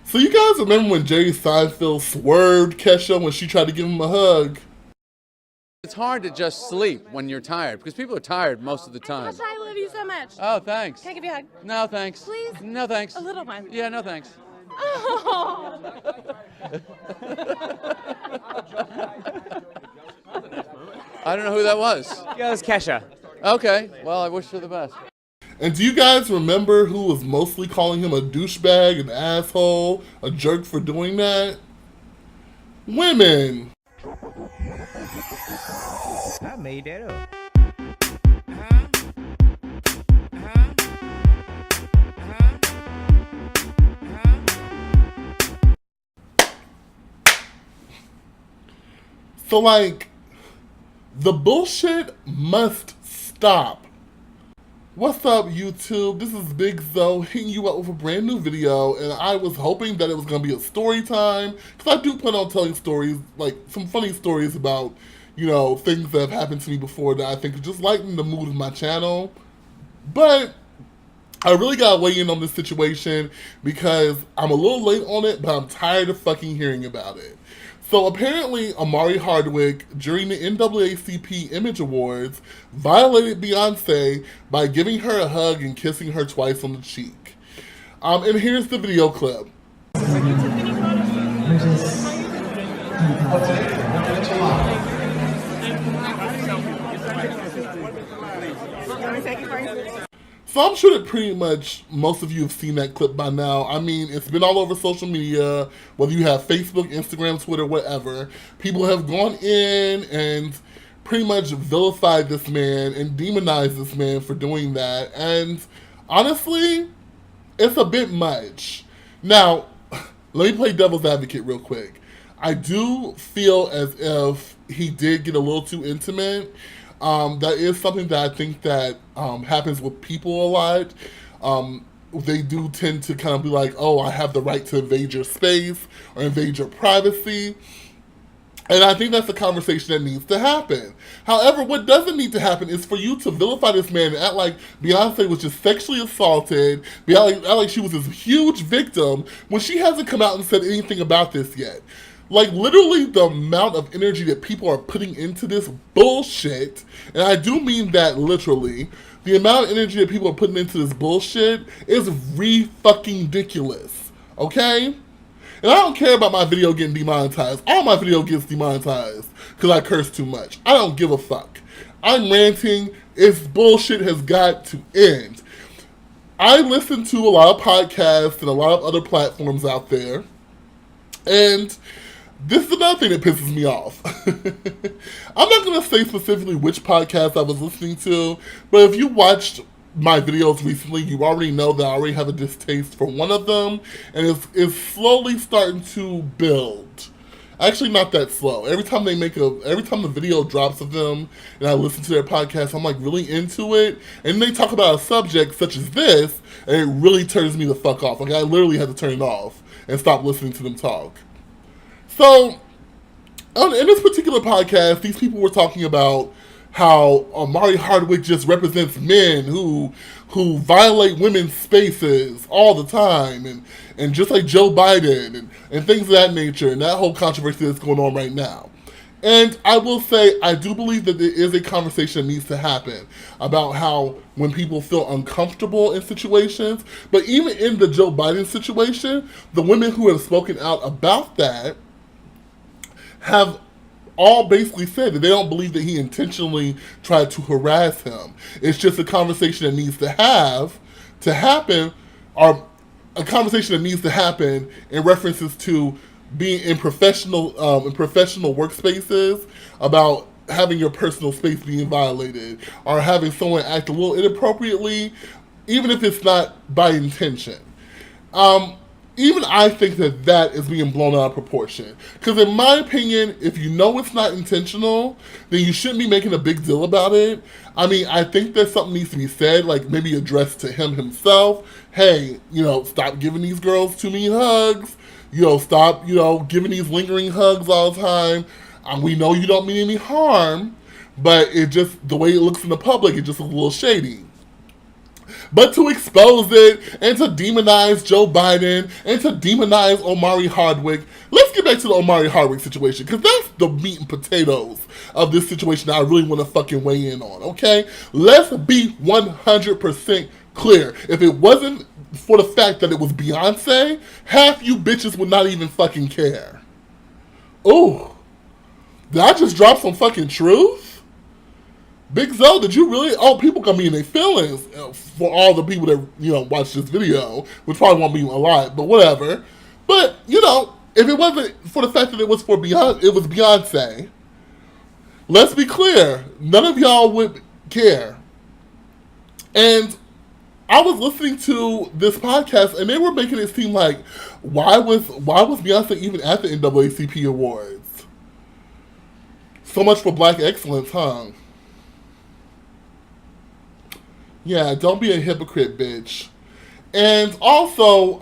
So you guys remember when Jerry Seinfeld swerved Kesha when she tried to give him a hug? It's hard to just sleep when you're tired because people are tired most of the time. Gosh, I love you so much. Oh, thanks. Can I give you a hug? No, thanks. Please? No, thanks. A little one. Yeah, no, thanks. Oh. I don't know who that was. Yeah, it was Kesha. Okay, well, I wish her the best. And do you guys remember who was mostly calling him a douchebag, an asshole, a jerk for doing that? Women. I made that up. So, like, the bullshit must stop. What's up, YouTube? This is Big Zoe hitting you up with a brand new video, and I was hoping that it was going to be a story time, because I do plan on telling stories, like, some funny stories about, you know, things that have happened to me before that I think could just lighten the mood of my channel. But I really gotta weigh in on this situation because I'm a little late on it, but I'm tired of fucking hearing about it. So apparently, Omari Hardwick, during the NAACP Image Awards, violated Beyonce by giving her a hug and kissing her twice on the cheek. And here's the video clip. So I'm sure that pretty much most of you have seen that clip by now. I mean, it's been all over social media, whether you have Facebook, Instagram, Twitter, whatever. People have gone in and pretty much vilified this man and demonized this man for doing that. And honestly, it's a bit much. Now, let me play devil's advocate real quick. I do feel as if he did get a little too intimate. That is something that I think that happens with people a lot. They do tend to kind of be like, oh, I have the right to invade your space or invade your privacy. And I think that's a conversation that needs to happen. However, what doesn't need to happen is for you to vilify this man and act like Beyonce was just sexually assaulted, act like she was this huge victim when she hasn't come out and said anything about this yet. Like, literally the amount of energy that people are putting into this bullshit, and I do mean that literally, the amount of energy that people are putting into this bullshit is re-fucking ridiculous, okay? And I don't care about my video getting demonetized. All my video gets demonetized because I curse too much. I don't give a fuck. I'm ranting. This bullshit has got to end. I listen to a lot of podcasts and a lot of other platforms out there, and this is another thing that pisses me off. I'm not going to say specifically which podcast I was listening to, but if you watched my videos recently, you already know that I already have a distaste for one of them, and it's slowly starting to build. Actually, not that slow. Every time the video drops of them, and I listen to their podcast, I'm like really into it, and they talk about a subject such as this, and it really turns me the fuck off. Like, I literally had to turn it off and stop listening to them talk. So, in this particular podcast, these people were talking about how Omari Hardwick just represents men who violate women's spaces all the time, and just like Joe Biden, and things of that nature, and that whole controversy that's going on right now. And I will say, I do believe that there is a conversation that needs to happen about how when people feel uncomfortable in situations, but even in the Joe Biden situation, the women who have spoken out about that have all basically said that they don't believe that he intentionally tried to harass him. It's just a conversation that needs to happen, or a conversation that needs to happen in references to being in professional workspaces, about having your personal space being violated, or having someone act a little inappropriately, even if it's not by intention. Even I think that is being blown out of proportion. Because in my opinion, if you know it's not intentional, then you shouldn't be making a big deal about it. I mean, I think that something needs to be said, like maybe addressed to him himself. Hey, stop giving these girls too many hugs. Stop, giving these lingering hugs all the time. We know you don't mean any harm, but it just, the way it looks in the public, it just looks a little shady. but to expose it and to demonize Joe Biden and to demonize Omari Hardwick. Let's get back to the Omari Hardwick situation, because that's the meat and potatoes of this situation that I really want to fucking weigh in on, okay? Let's be 100% clear. If it wasn't for the fact that it was Beyonce, half you bitches would not even fucking care. Ooh. Did I just drop some fucking truth? Big Zo, did you really? Oh, people gonna be in their feelings for all the people that, watch this video, which probably won't be a lot, but whatever. But, if it wasn't for the fact that it was for Beyonce, it was Beyonce, let's be clear, none of y'all would care. And I was listening to this podcast, and they were making it seem like, why was Beyonce even at the NAACP Awards? So much for Black excellence, huh? Yeah, don't be a hypocrite, bitch. And also,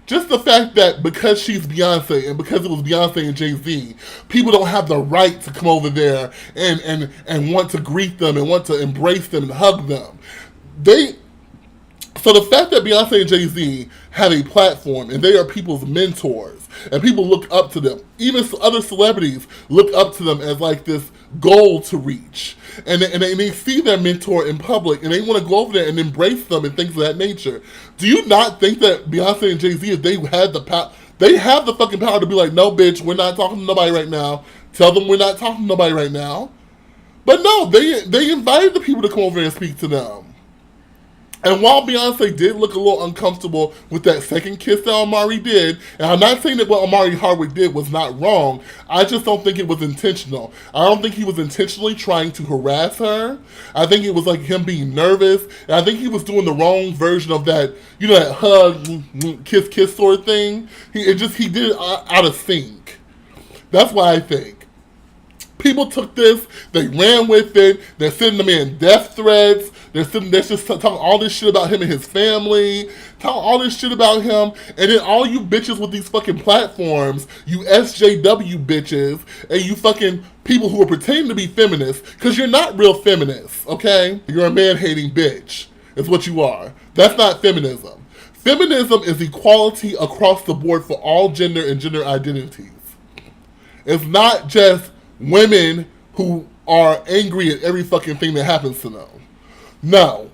just the fact that because she's Beyonce and because it was Beyonce and Jay-Z, people don't have the right to come over there and want to greet them and want to embrace them and hug them. So the fact that Beyonce and Jay-Z have a platform and they are people's mentors and people look up to them, even other celebrities look up to them as like this goal to reach. And they see their mentor in public and they want to go over there and embrace them and things of that nature. Do you not think that Beyonce and Jay-Z, if they had the power, they have the fucking power to be like, no, bitch, we're not talking to nobody right now. Tell them we're not talking to nobody right now. But no, they invited the people to come over and speak to them. And while Beyonce did look a little uncomfortable with that second kiss that Omari did, and I'm not saying that what Omari Hardwick did was not wrong, I just don't think it was intentional. I don't think he was intentionally trying to harass her. I think it was like him being nervous, and I think he was doing the wrong version of that, that hug, kiss sort of thing. He did it out of sync. That's why I think. People took this, they ran with it, they're sending them in death threats, they're just talking all this shit about him and his family, talking all this shit about him, and then all you bitches with these fucking platforms, you SJW bitches, and you fucking people who are pretending to be feminists, because you're not real feminists, okay? You're a man-hating bitch, is what you are. That's not feminism. Feminism is equality across the board for all gender and gender identities. It's not just women who are angry at every fucking thing that happens to them. No.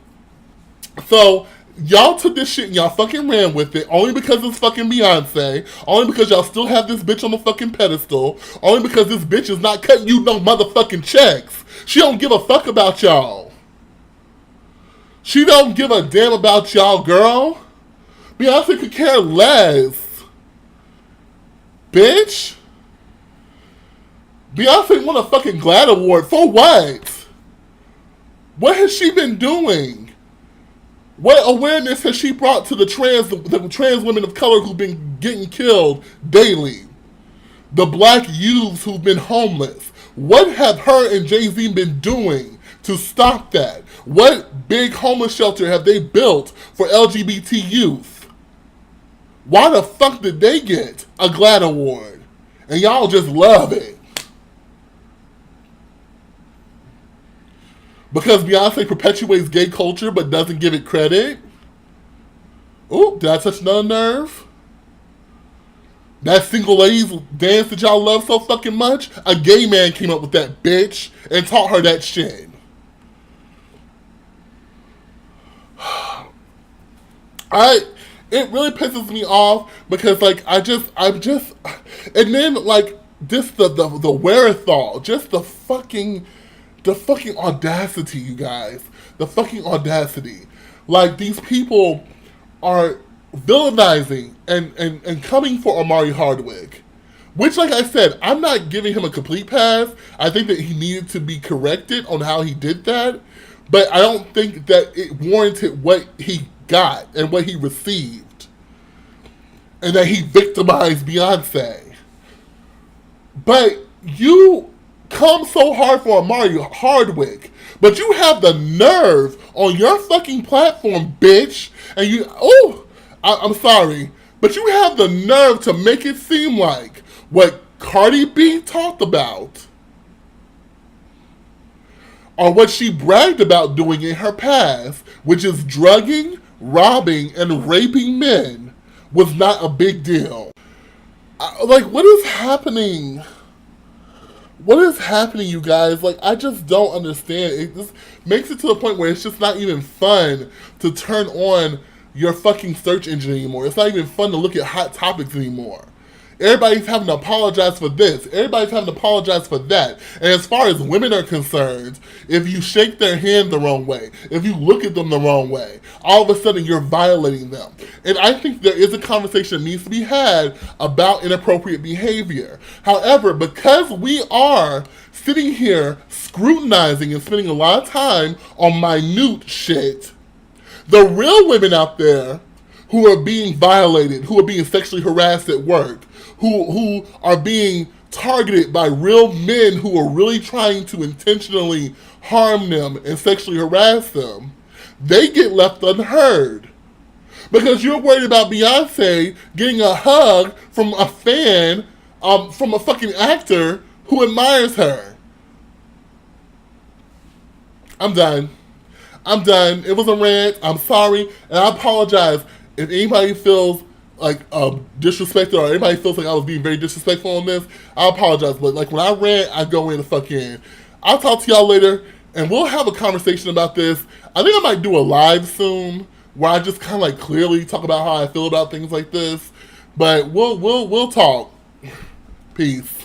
So, y'all took this shit and y'all fucking ran with it only because it's fucking Beyonce, only because y'all still have this bitch on the fucking pedestal, only because this bitch is not cutting you no motherfucking checks. She don't give a fuck about y'all. She don't give a damn about y'all, girl. Beyonce could care less. Bitch. Beyonce won a fucking GLAAD award. For what? What has she been doing? What awareness has she brought to the trans women of color who've been getting killed daily? The black youths who've been homeless. What have her and Jay-Z been doing to stop that? What big homeless shelter have they built for LGBT youth? Why the fuck did they get a GLAAD award? And y'all just love it. Because Beyonce perpetuates gay culture but doesn't give it credit? Ooh, did I touch another nerve? That single ladies dance that y'all love so fucking much? A gay man came up with that bitch and taught her that shit. It really pisses me off because and then just the wherewithal, just the fucking audacity, you guys. The fucking audacity. Like, these people are villainizing and coming for Omari Hardwick. Which, like I said, I'm not giving him a complete pass. I think that he needed to be corrected on how he did that. But I don't think that it warranted what he got and what he received. And that he victimized Beyonce. But you come so hard for Omari Hardwick, but you have the nerve on your fucking platform, bitch, and I'm sorry, but you have the nerve to make it seem like what Cardi B talked about or what she bragged about doing in her past, which is drugging, robbing, and raping men, was not a big deal. Like, what is happening? What is happening, you guys? Like, I just don't understand. It just makes it to the point where it's just not even fun to turn on your fucking search engine anymore. It's not even fun to look at hot topics anymore. Everybody's having to apologize for this. Everybody's having to apologize for that. And as far as women are concerned, if you shake their hand the wrong way, if you look at them the wrong way, all of a sudden you're violating them. And I think there is a conversation that needs to be had about inappropriate behavior. However, because we are sitting here scrutinizing and spending a lot of time on minute shit, the real women out there who are being violated, who are being sexually harassed at work, who are being targeted by real men who are really trying to intentionally harm them and sexually harass them, they get left unheard. Because you're worried about Beyonce getting a hug from a fan, from a fucking actor who admires her. I'm done. It was a rant. I'm sorry. And I apologize if anybody feels like disrespected or anybody feels like I was being very disrespectful on this. I apologize. But like when I rant, I go in the fuck in. I'll talk to y'all later and we'll have a conversation about this. I think I might do a live soon where I just kind of like clearly talk about how I feel about things like this. But we'll talk. Peace.